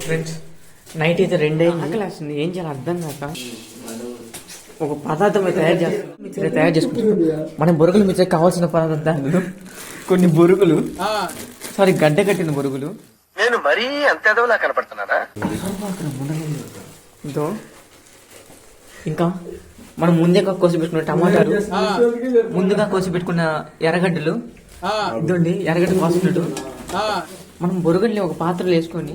Friends night అయితే 2 class ఏం చేయాలి అర్థం కాక ఒక పదార్థం తయారు చేసుకుంటాం. మన బొరుగులు మిర్చి కావాల్సిన పదార్థాలు కొన్ని బొరుగులు, సారీ గడ్డ కట్టిన బొరుగులు. నేను మరీ అంత ఎదవలా కనపడుతున్నానా? ఇంకా మనం ముందుగా కోసి పెట్టుకున్న టమాటాలు, ముందుగా కోసి పెట్టుకున్న ఎర్రగడ్డలు, ఇదండి ఎర్రగడ్డ కోసినట్టు. మనం బొరుగుల్ని ఒక పాత్రలో వేసుకొని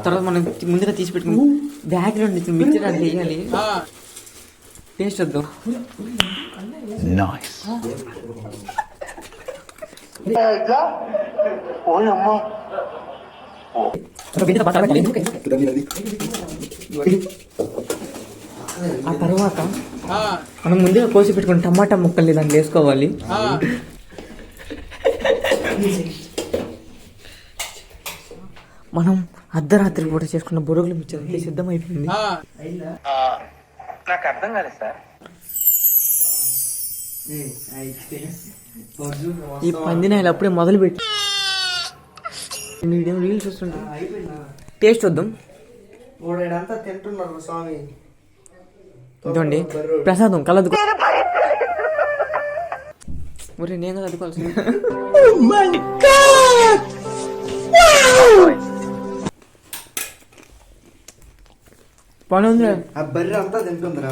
తర్వాత మనం ముందుగా తీసి పెట్టుకుని బ్యాక్గ్రౌండ్ మిర్చి దాంట్లో వేయాలి. టేస్ట్ వద్దు. ఆ తర్వాత మనం ముందుగా కోసి పెట్టుకున్న టమాటా ముక్కల్ని దాంట్లో వేసుకోవాలి. మనం అర్ధరాత్రి పూట చేసుకున్న బొరుగులు మిర్చి సిద్ధమైపోయింది. నాకు అర్థం కాలేదు సార్. ఈ పందినాయలు అప్పుడే మొదలు పెట్టి రీల్స్ వస్తుంటా. టేస్ట్ వద్దాం. తింటున్నారు స్వామి. ఇదండి ప్రసాదం కలదు. ఒరే నేను కదా అదుకోవాల్సింది. పని ఉంది. ఆ బర్రె అంతా తింటుందిరా.